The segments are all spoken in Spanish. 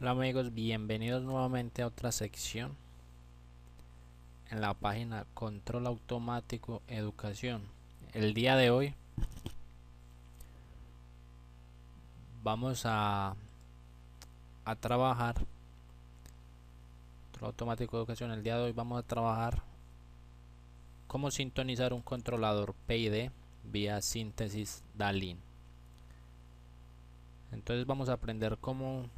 Hola amigos, bienvenidos nuevamente a otra sección en la página Control Automático Educación. El día de hoy vamos a trabajar Control Automático Educación. El día de hoy vamos a trabajar cómo sintonizar un controlador PID vía síntesis DALIN. Entonces vamos a aprender cómo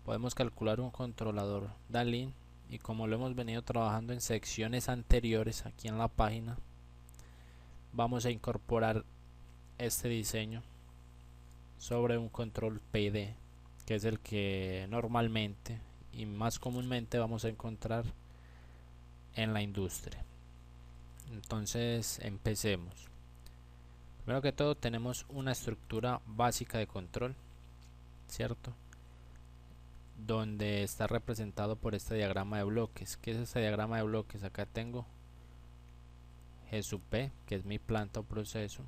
podemos calcular un controlador DALIN y como lo hemos venido trabajando en secciones anteriores aquí en la página, vamos a incorporar este diseño sobre un control PID, que es el que normalmente y más comúnmente vamos a encontrar en la industria. Entonces empecemos. Primero que todo tenemos una estructura básica de control, ¿cierto? Donde está representado por este diagrama de bloques. ¿Qué es este diagrama de bloques? Acá tengo G sub P, que es mi planta o proceso.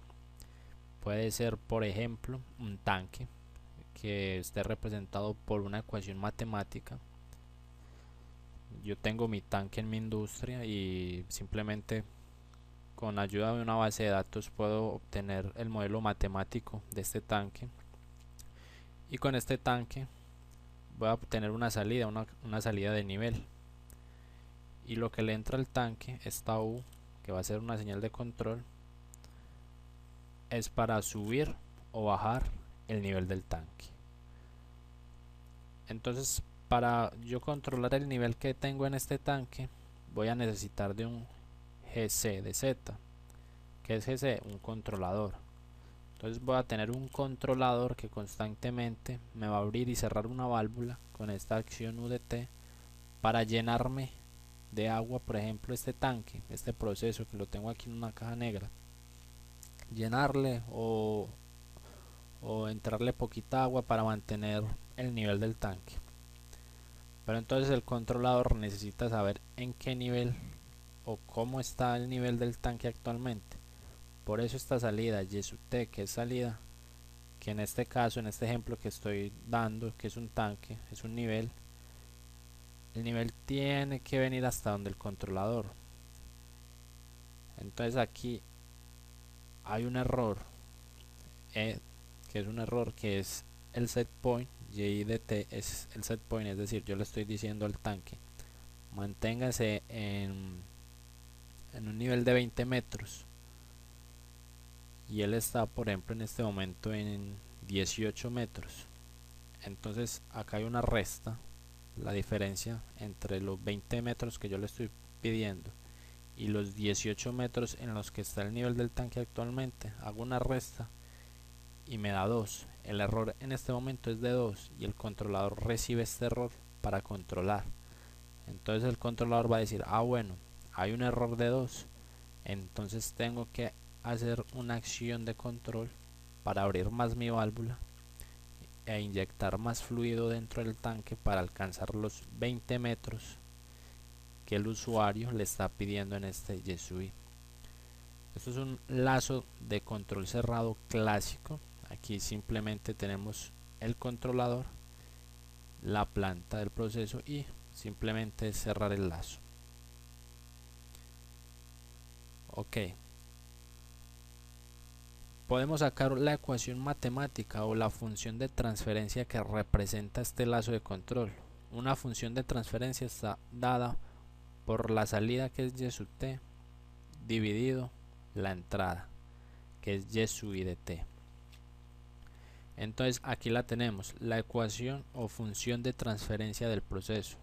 Puede ser, por ejemplo, un tanque que esté representado por una ecuación matemática. Yo tengo mi tanque en mi industria y simplemente con ayuda de una base de datos puedo obtener el modelo matemático de este tanque, y con este tanque voy a obtener una salida, una salida de nivel, y lo que le entra al tanque, esta U, que va a ser una señal de control, es para subir o bajar el nivel del tanque. Entonces, para yo controlar el nivel que tengo en este tanque, voy a necesitar de un GC de Z. ¿Qué es GC? Un controlador. Entonces voy a tener un controlador que constantemente me va a abrir y cerrar una válvula con esta acción UDT para llenarme de agua, por ejemplo este tanque, este proceso que lo tengo aquí en una caja negra, llenarle o entrarle poquita agua para mantener el nivel del tanque. Pero entonces el controlador necesita saber en qué nivel o cómo está el nivel del tanque actualmente. Por eso esta salida Y sub T, que es salida, que en este caso, en este ejemplo que estoy dando, que es un tanque, es un nivel, el nivel tiene que venir hasta donde el controlador. Entonces aquí hay un error, que es un error que es el set point. Y de T es el set point, es decir, yo le estoy diciendo al tanque manténgase en un nivel de 20 metros y él está, por ejemplo, en este momento en 18 metros. Entonces acá hay una resta, la diferencia entre los 20 metros que yo le estoy pidiendo y los 18 metros en los que está el nivel del tanque actualmente. Hago una resta y me da 2. El error en este momento es de 2 y el controlador recibe este error para controlar. Entonces el controlador va a decir, ah bueno, hay un error de 2, entonces tengo que hacer una acción de control para abrir más mi válvula e inyectar más fluido dentro del tanque para alcanzar los 20 metros que el usuario le está pidiendo en este YesUI. Esto es un lazo de control cerrado clásico. Aquí simplemente tenemos el controlador, la planta del proceso y simplemente cerrar el lazo. Ok, podemos sacar la ecuación matemática o la función de transferencia que representa este lazo de control. Una función de transferencia está dada por la salida, que es Y sub T, dividido la entrada, que es Y sub I de T. Entonces aquí la tenemos, la ecuación o función de transferencia del proceso.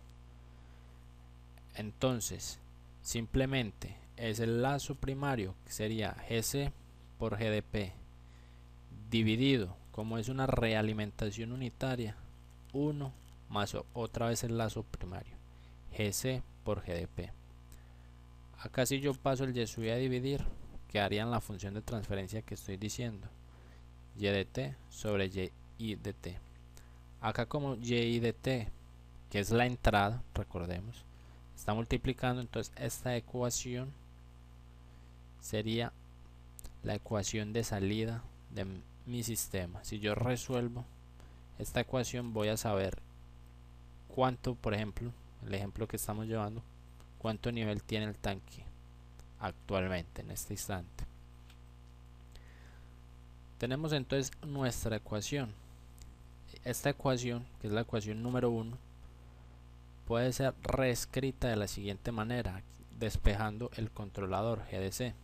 Entonces simplemente es el lazo primario, que sería GC por GDP, dividido, como es una realimentación unitaria, 1 más otra vez el lazo primario, GC por GDP. Acá si yo paso el Y sub I a dividir, quedaría en la función de transferencia que estoy diciendo, Y de T sobre Y de T. Acá como Y de T, que es la entrada, recordemos, está multiplicando, entonces esta ecuación sería la ecuación de salida de mi sistema. Si yo resuelvo esta ecuación voy a saber cuánto, por ejemplo, el ejemplo que estamos llevando, cuánto nivel tiene el tanque actualmente en este instante. Tenemos entonces nuestra ecuación. Esta ecuación, que es la ecuación número 1, puede ser reescrita de la siguiente manera, despejando el controlador GDC.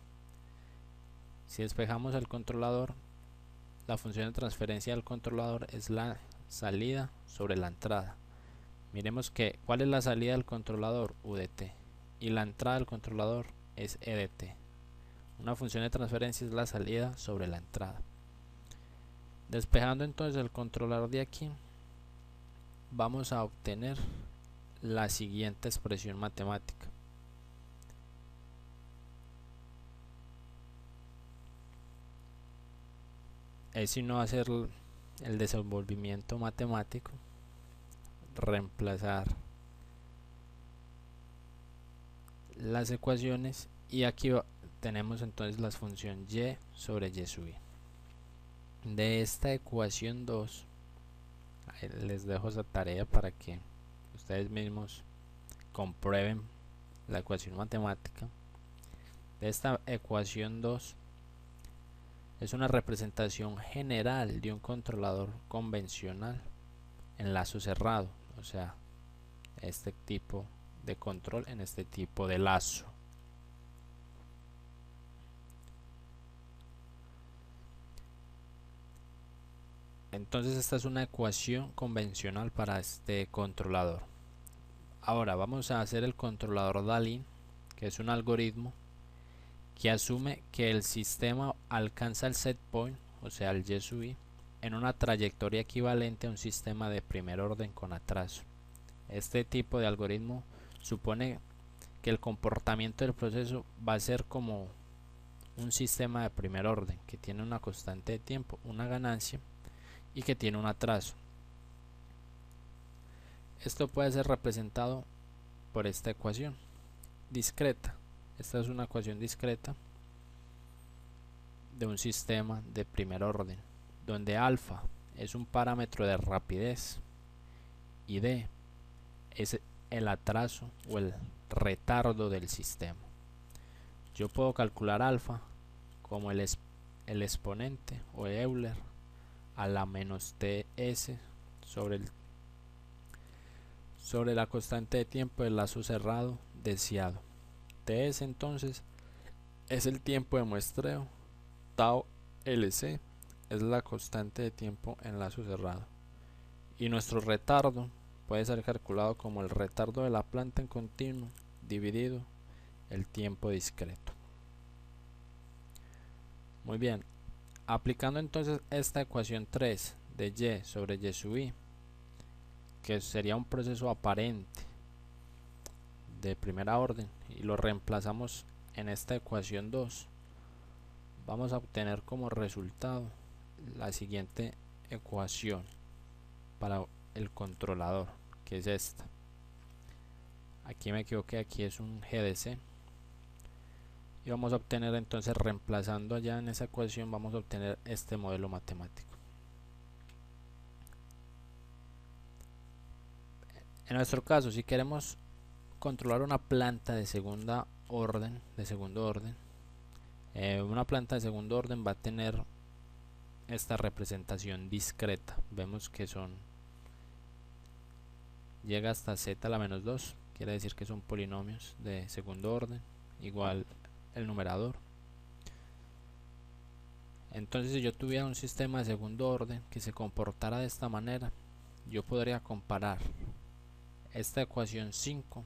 Si despejamos el controlador, la función de transferencia del controlador es la salida sobre la entrada. Miremos que cuál es la salida del controlador, UDT, y la entrada del controlador es EDT. Una función de transferencia es la salida sobre la entrada. Despejando entonces el controlador de aquí, vamos a obtener la siguiente expresión matemática. Es sino hacer el desenvolvimiento matemático, reemplazar las ecuaciones, y aquí tenemos entonces la función y sobre y sub i. De esta ecuación 2, les dejo esa tarea para que ustedes mismos comprueben la ecuación matemática. De esta ecuación 2 es una representación general de un controlador convencional en lazo cerrado, o sea, este tipo de control en este tipo de lazo. Entonces esta es una ecuación convencional para este controlador. Ahora vamos a hacer el controlador Dahlin, que es un algoritmo que asume que el sistema alcanza el set point, o sea el y sub i, en una trayectoria equivalente a un sistema de primer orden con atraso. Este tipo de algoritmo supone que el comportamiento del proceso va a ser como un sistema de primer orden que tiene una constante de tiempo, una ganancia, y que tiene un atraso. Esto puede ser representado por esta ecuación discreta. Esta es una ecuación discreta de un sistema de primer orden, donde alfa es un parámetro de rapidez y d es el atraso o el retardo del sistema. Yo puedo calcular alfa como el exponente o Euler a la menos ts sobre la constante de tiempo del lazo cerrado deseado. Ts entonces es el tiempo de muestreo, tau lc es la constante de tiempo en lazo cerrado, y nuestro retardo puede ser calculado como el retardo de la planta en continuo dividido el tiempo discreto. Muy bien, aplicando entonces esta ecuación 3 de y sobre y sub i, que sería un proceso aparente de primera orden, y lo reemplazamos en esta ecuación 2, vamos a obtener como resultado la siguiente ecuación para el controlador, que es esta. Aquí me equivoqué, aquí es un GDC, y vamos a obtener entonces, reemplazando allá en esa ecuación, vamos a obtener este modelo matemático. En nuestro caso, si queremos controlar una planta de segundo orden, una planta de segundo orden va a tener esta representación discreta. Vemos que llega hasta z a la menos 2, quiere decir que son polinomios de segundo orden, igual el numerador. Entonces, si yo tuviera un sistema de segundo orden que se comportara de esta manera, yo podría comparar esta ecuación 5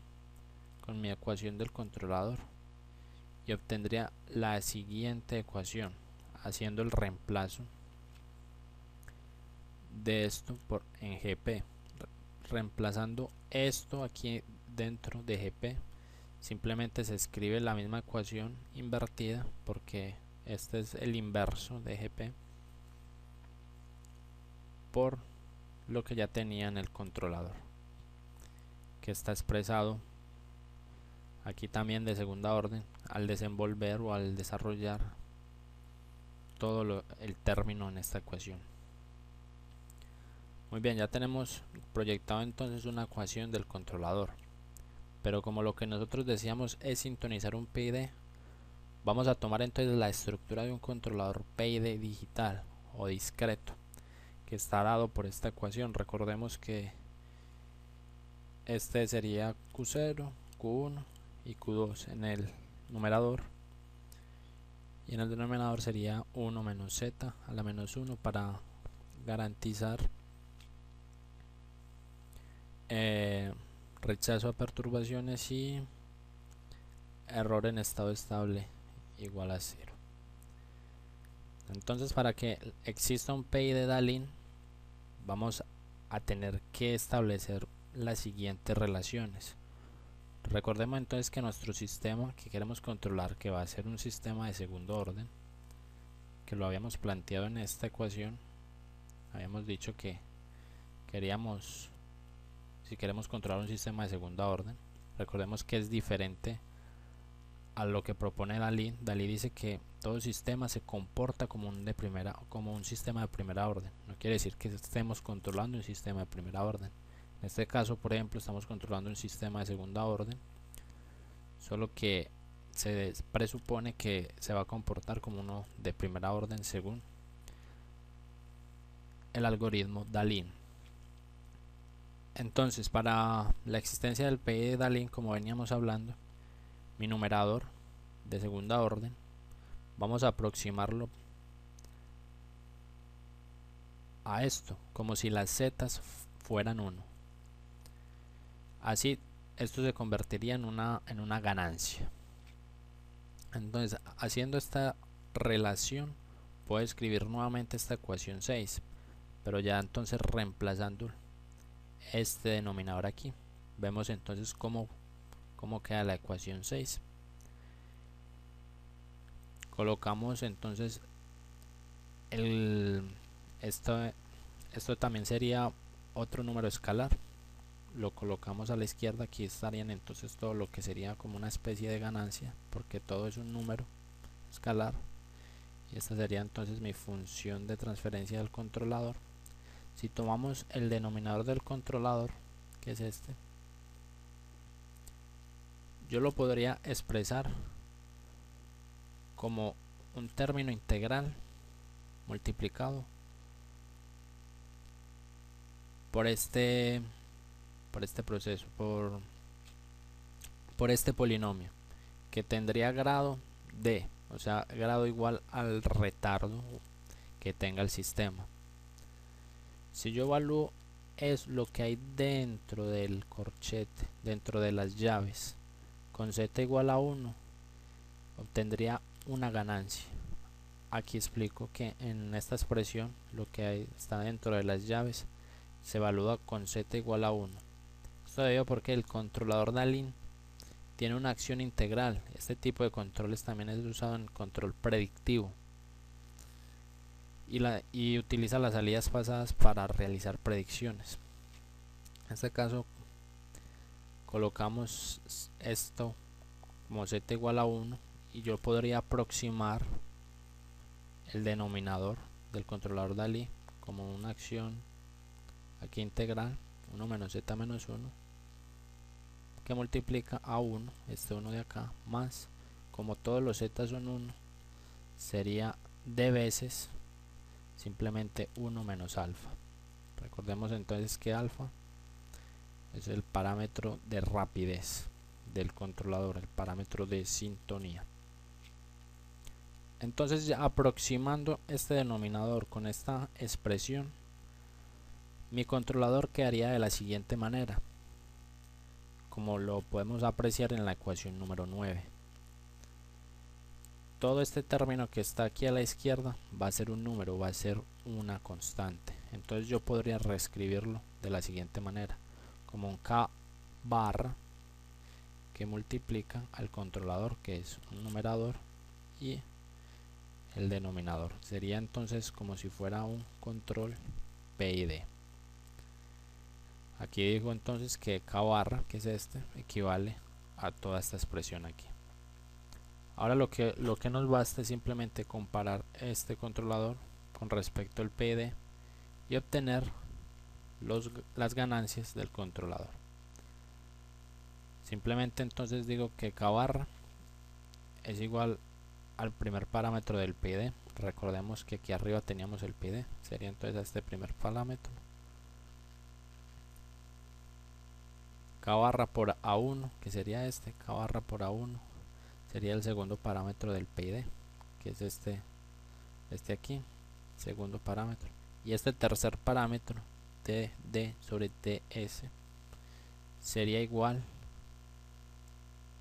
con mi ecuación del controlador y obtendría la siguiente ecuación, haciendo el reemplazo de esto en GP. Reemplazando esto aquí dentro de GP, simplemente se escribe la misma ecuación invertida, porque este es el inverso de GP, por lo que ya tenía en el controlador, que está expresado aquí también de segunda orden al desenvolver o al desarrollar todo el término en esta ecuación. Muy bien, ya tenemos proyectado entonces una ecuación del controlador, pero como lo que nosotros decíamos es sintonizar un PID, vamos a tomar entonces la estructura de un controlador PID digital o discreto que está dado por esta ecuación. Recordemos que este sería Q0, Q1 y Q2 en el numerador, y en el denominador sería 1 menos z a la menos 1 para garantizar rechazo a perturbaciones y error en estado estable igual a 0. Entonces, para que exista un PI de Dahlin, vamos a tener que establecer las siguientes relaciones. Recordemos entonces que nuestro sistema que queremos controlar, que va a ser un sistema de segundo orden, que lo habíamos planteado en esta ecuación, habíamos dicho que queríamos, si queremos controlar un sistema de segunda orden, recordemos que es diferente a lo que propone Dalí. Dalí dice que todo sistema se comporta como un sistema de primera orden. No quiere decir que estemos controlando un sistema de primera orden. En este caso, por ejemplo, estamos controlando un sistema de segunda orden, solo que se presupone que se va a comportar como uno de primera orden según el algoritmo Dalí. Entonces, para la existencia del PI de Dalí, como veníamos hablando, mi numerador de segunda orden, vamos a aproximarlo a esto, como si las zetas fueran 1. Así, esto se convertiría en una ganancia. Entonces, haciendo esta relación, puedo escribir nuevamente esta ecuación 6, pero ya entonces reemplazando este denominador aquí. Vemos entonces cómo queda la ecuación 6. Colocamos entonces esto también sería otro número escalar, lo colocamos a la izquierda. Aquí estarían entonces todo lo que sería como una especie de ganancia, porque todo es un número escalar, y esta sería entonces mi función de transferencia del controlador. Si tomamos el denominador del controlador, que es este, yo lo podría expresar como un término integral multiplicado por este proceso, por este polinomio, que tendría grado d, o sea, grado igual al retardo que tenga el sistema. Si yo evalúo es lo que hay dentro del corchete, dentro de las llaves, con z igual a 1, obtendría una ganancia. Aquí explico que en esta expresión lo que está dentro de las llaves se evalúa con z igual a 1. Esto debido porque el controlador Dalí tiene una acción integral. Este tipo de controles también es usado en control predictivo y utiliza las salidas pasadas para realizar predicciones. En este caso colocamos esto como z igual a 1, y yo podría aproximar el denominador del controlador Dalí como una acción aquí integral, 1 menos z menos 1, que multiplica a 1, este 1 de acá, más, como todos los z son 1, sería d veces simplemente 1 menos alfa. Recordemos entonces que alfa es el parámetro de rapidez del controlador, el parámetro de sintonía. Entonces, ya aproximando este denominador con esta expresión, mi controlador quedaría de la siguiente manera, como lo podemos apreciar en la ecuación número 9. Todo este término que está aquí a la izquierda va a ser un número, va a ser una constante. Entonces yo podría reescribirlo de la siguiente manera, como un k barra que multiplica al controlador, que es un numerador, y el denominador. Sería entonces como si fuera un control PID. Aquí digo entonces que k barra, que es este, equivale a toda esta expresión aquí. Ahora lo que nos basta es simplemente comparar este controlador con respecto al PID y obtener las ganancias del controlador. Simplemente entonces digo que k barra es igual al primer parámetro del PID. Recordemos que aquí arriba teníamos el PID, sería entonces este primer parámetro. K barra por A1, que sería este, K barra por A1 sería el segundo parámetro del PID, que es este aquí, segundo parámetro. Y este tercer parámetro, TD sobre TS, sería igual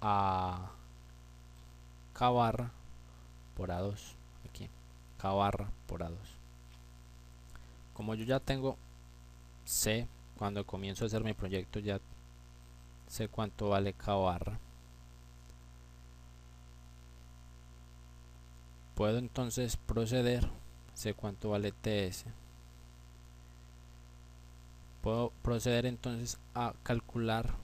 a K barra por A2, aquí, K barra por A2. Como yo ya sé, cuando comienzo a hacer mi proyecto ya sé cuánto vale K barra, puedo entonces proceder, sé cuánto vale TS, puedo proceder entonces a calcular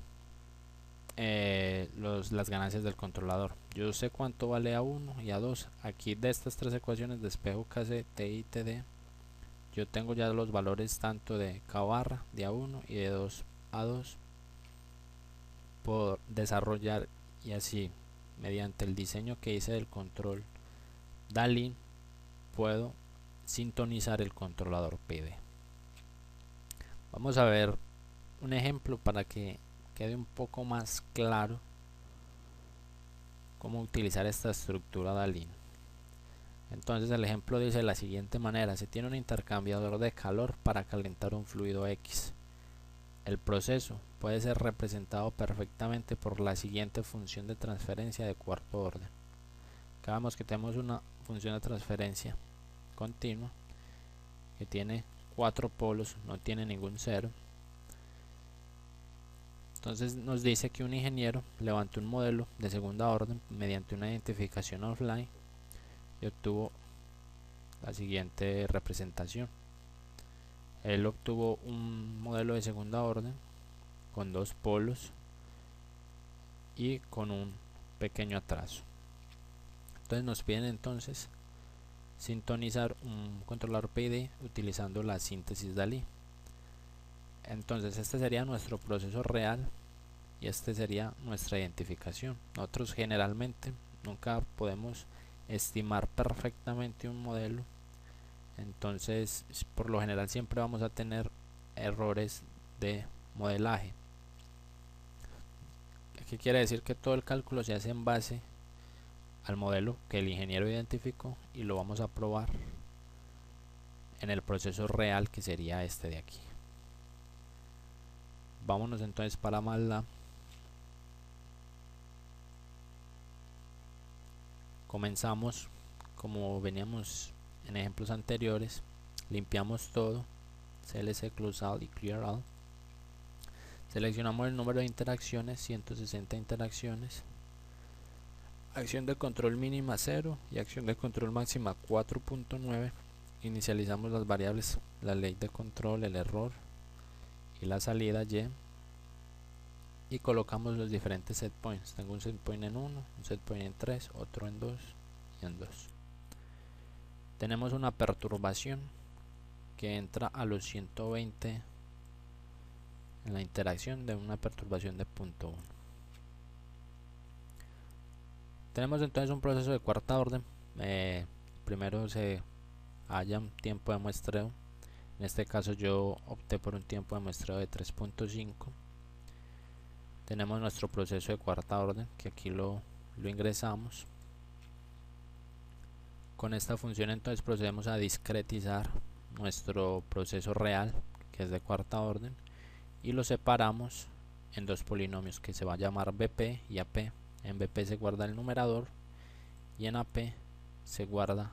las ganancias del controlador. Yo sé cuánto vale A1 y A2. Aquí de estas tres ecuaciones de espejo KC, TI y TD, yo tengo ya los valores tanto de K barra, de A1 y de 2A2 por desarrollar, y así mediante el diseño que hice del control DALI puedo sintonizar el controlador PID. Vamos a ver un ejemplo para que quede un poco más claro cómo utilizar esta estructura DALI. Entonces el ejemplo dice de la siguiente manera: se tiene un intercambiador de calor para calentar un fluido X. El proceso puede ser representado perfectamente por la siguiente función de transferencia de cuarto orden. Acá vemos que tenemos una función de transferencia continua que tiene 4 polos, no tiene ningún cero. Entonces nos dice que un ingeniero levantó un modelo de segunda orden mediante una identificación offline y obtuvo la siguiente representación. Él obtuvo un modelo de segunda orden con 2 polos y con un pequeño atraso. Entonces nos piden entonces sintonizar un controlador PID utilizando la síntesis DALI. Entonces este sería nuestro proceso real y este sería nuestra identificación. Nosotros generalmente nunca podemos estimar perfectamente un modelo, entonces por lo general siempre vamos a tener errores de modelaje. ¿Qué quiere decir? Que todo el cálculo se hace en base al modelo que el ingeniero identificó y lo vamos a probar en el proceso real, que sería este de aquí. Vámonos entonces para MATLAB. Comenzamos como veníamos en ejemplos anteriores, limpiamos todo, CLC Close All y Clear All. Seleccionamos el número de interacciones, 160 interacciones. Acción de control mínima 0 y acción de control máxima 4.9. Inicializamos las variables, la ley de control, el error y la salida Y. Y colocamos los diferentes set points. Tengo un set point en 1, un set point en 3, otro en 2 y en 2. Tenemos una perturbación que entra a los 120 en la interacción, de una perturbación de 0.1. Tenemos entonces un proceso de cuarta orden. Primero se halla un tiempo de muestreo. En este caso yo opté por un tiempo de muestreo de 3.5. Tenemos nuestro proceso de cuarta orden, que aquí lo ingresamos. Con esta función entonces procedemos a discretizar nuestro proceso real, que es de cuarta orden, y lo separamos en dos polinomios que se va a llamar BP y AP. En BP se guarda el numerador y en AP se guarda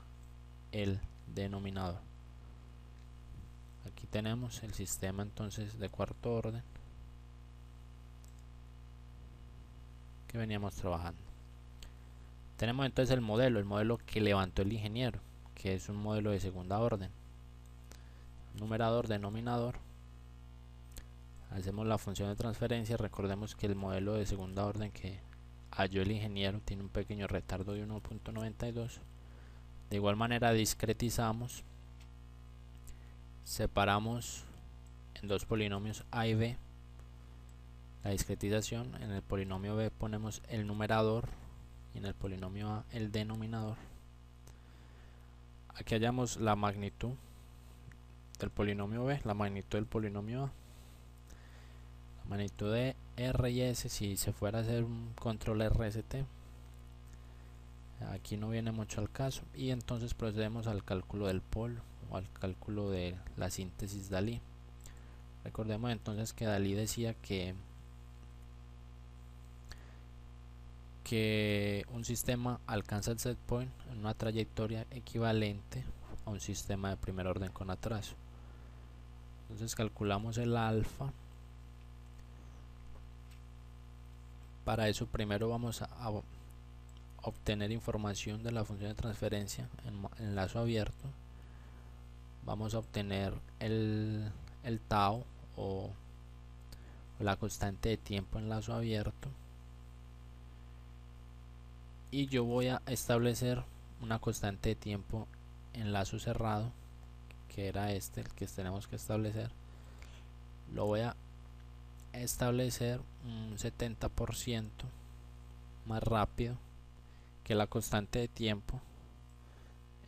el denominador. Aquí tenemos el sistema entonces de cuarto orden que veníamos trabajando. Tenemos entonces el modelo que levantó el ingeniero, que es un modelo de segunda orden. Numerador, denominador. Hacemos la función de transferencia. Recordemos que el modelo de segunda orden que halló el ingeniero tiene un pequeño retardo de 1.92. De igual manera discretizamos, separamos en dos polinomios a y b la discretización. En el polinomio b ponemos el numerador y en el polinomio a el denominador. Aquí hallamos la magnitud del polinomio b, la magnitud del polinomio a, la magnitud de r y s si se fuera a hacer un control RST. Aquí no viene mucho al caso, y entonces procedemos al cálculo del polo o al cálculo de la síntesis Dalí. Recordemos entonces que Dalí decía que un sistema alcanza el set point en una trayectoria equivalente a un sistema de primer orden con atraso. Entonces calculamos el alfa. Para eso primero vamos a obtener información de la función de transferencia en lazo abierto. Vamos a obtener el tau o la constante de tiempo en lazo abierto, y yo voy a establecer una constante de tiempo en lazo cerrado, que era el que tenemos que establecer. Lo voy a establecer un 70% más rápido que la constante de tiempo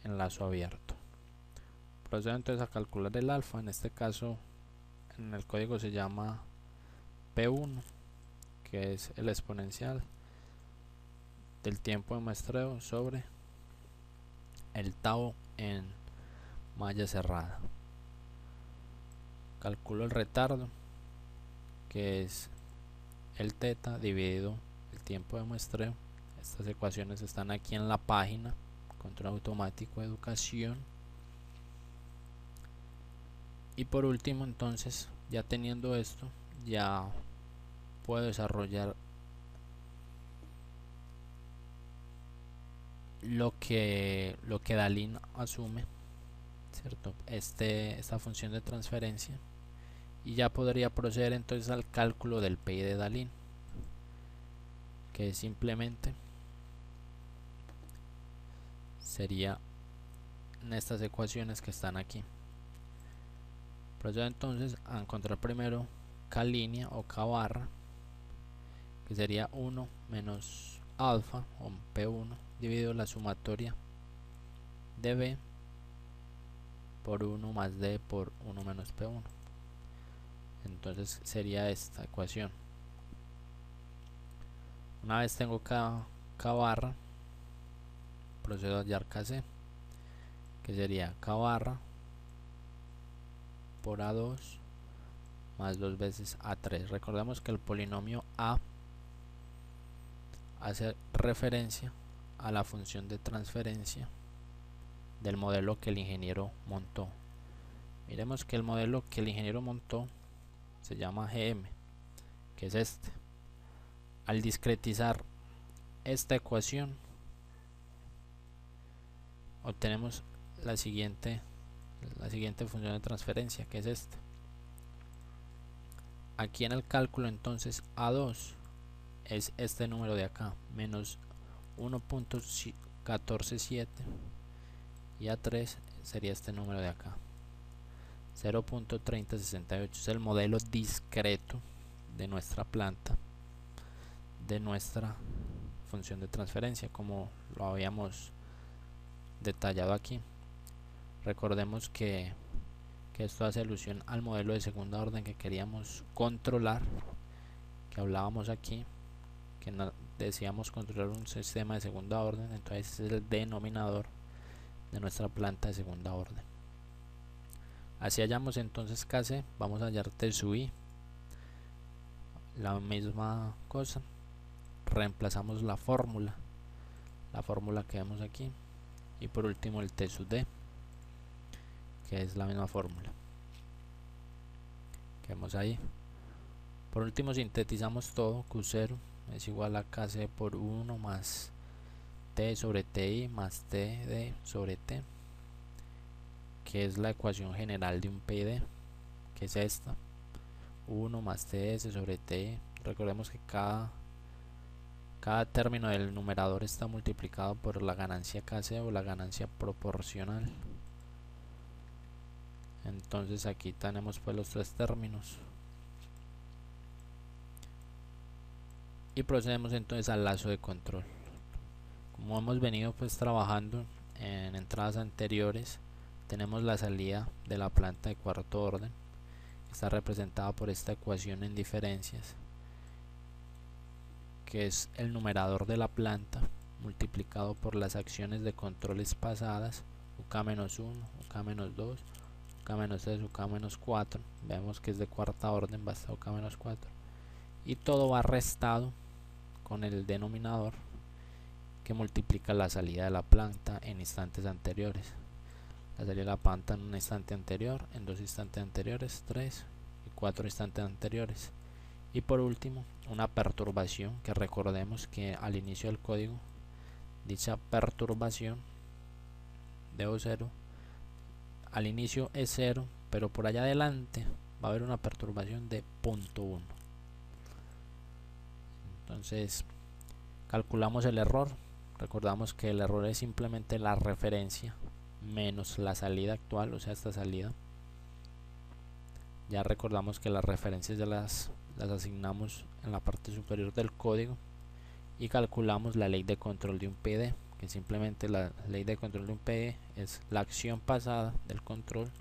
en lazo abierto. Procedo entonces a calcular el alfa. En este caso en el código se llama P1, que es el exponencial del tiempo de muestreo sobre el tau en malla cerrada. Calculo el retardo, que es el teta dividido el tiempo de muestreo. Estas ecuaciones están aquí en la página Control Automático de Educación. Y por último, entonces, ya teniendo esto, ya puedo desarrollar lo que Dalí asume, ¿cierto? Esta función de transferencia, y ya podría proceder entonces al cálculo del PI de Dalí, que simplemente sería en estas ecuaciones que están aquí. Procedo entonces a encontrar primero K' o K barra, que sería 1 menos alfa o P1 dividido la sumatoria de B por 1 más D por 1 menos P1. Entonces sería esta ecuación. Una vez tengo K barra, procedo a hallar KC, que sería K barra por A2 más 2 veces A3. Recordemos que el polinomio A hace referencia a la función de transferencia del modelo que el ingeniero montó. Miremos que el modelo que el ingeniero montó se llama GM, que es este. Al discretizar esta ecuación obtenemos la siguiente función de transferencia, que es esta. Aquí en el cálculo entonces A2 es este número de acá, menos 1.147, y A3 sería este número de acá, 0.3068. es el modelo discreto de nuestra planta, de nuestra función de transferencia, como lo habíamos detallado aquí. Recordemos que esto hace alusión al modelo de segunda orden que queríamos controlar, que hablábamos aquí, que decíamos controlar un sistema de segunda orden. Entonces es el denominador de nuestra planta de segunda orden. Así hallamos entonces KC, vamos a hallar T sub I, la misma cosa, reemplazamos la fórmula que vemos aquí, y por último el T sub D, que es la misma fórmula que vemos ahí. Por último sintetizamos todo. Q0 es igual a KC por 1 más T sobre TI más TD sobre T, que es la ecuación general de un PID, que es esta, 1 más TS sobre TI. Recordemos que cada término del numerador está multiplicado por la ganancia KC o la ganancia proporcional. Entonces aquí tenemos pues los tres términos y procedemos entonces al lazo de control. Como hemos venido pues trabajando en entradas anteriores, tenemos la salida de la planta de cuarto orden, que está representada por esta ecuación en diferencias, que es el numerador de la planta multiplicado por las acciones de controles pasadas, UK-1, UK-2, UK-3, UK-4, vemos que es de cuarta orden, basta UK-4, y todo va restado con el denominador que multiplica la salida de la planta en instantes anteriores. La salida de la planta en un instante anterior, en 2 instantes anteriores, 3 y 4 instantes anteriores. Y por último, una perturbación, que recordemos que al inicio del código dicha perturbación de O0 al inicio es 0, pero por allá adelante va a haber una perturbación de 0.1. Entonces calculamos el error. Recordamos que el error es simplemente la referencia menos la salida actual, o sea, esta salida. Ya recordamos que las referencias ya las asignamos en la parte superior del código y calculamos la ley de control de un PD, que simplemente la ley de control de un PD es la acción pasada del control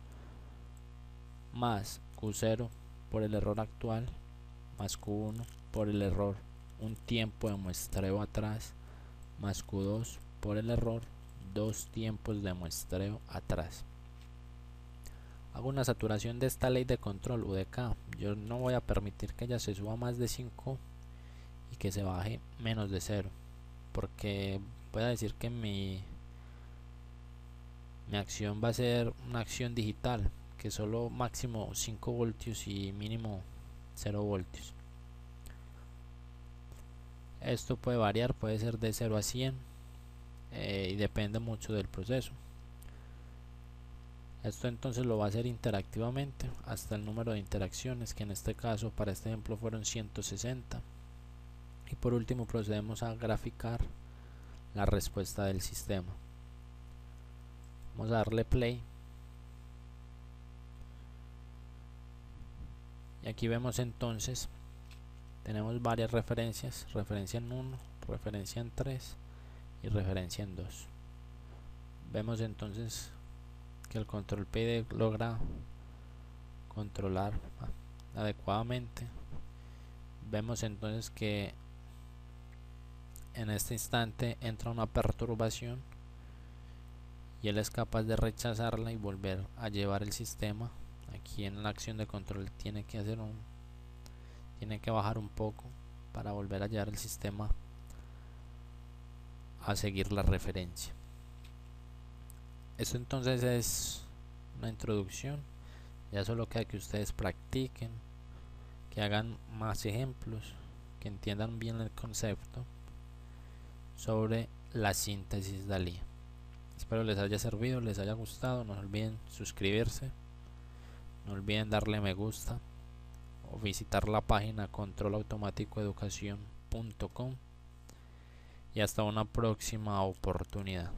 más Q0 por el error actual más Q1 por el error un tiempo de muestreo atrás más Q2 por el error 2 tiempos de muestreo atrás. Hago una saturación de esta ley de control UDK. Yo no voy a permitir que ella se suba más de 5 y que se baje menos de 0, porque voy a decir que mi acción va a ser una acción digital, que solo máximo 5 voltios y mínimo 0 voltios. Esto puede variar, puede ser de 0 a 100 y depende mucho del proceso. Esto entonces lo va a hacer interactivamente hasta el número de interacciones, que en este caso para este ejemplo fueron 160. Y por último procedemos a graficar la respuesta del sistema. Vamos a darle play. Y aquí vemos entonces, tenemos varias referencias, referencia en 1, referencia en 3 y referencia en 2. Vemos entonces que el control PD logra controlar adecuadamente. Vemos entonces que en este instante entra una perturbación y él es capaz de rechazarla y volver a llevar el sistema. Aquí en la acción de control tiene que bajar un poco para volver a llevar el sistema a seguir la referencia. Esto entonces es una introducción. Ya solo queda que ustedes practiquen, que hagan más ejemplos, que entiendan bien el concepto sobre la síntesis DALI. Espero les haya servido, les haya gustado. No olviden suscribirse, no olviden darle me gusta o visitar la página controlautomaticoeducacion.com y hasta una próxima oportunidad.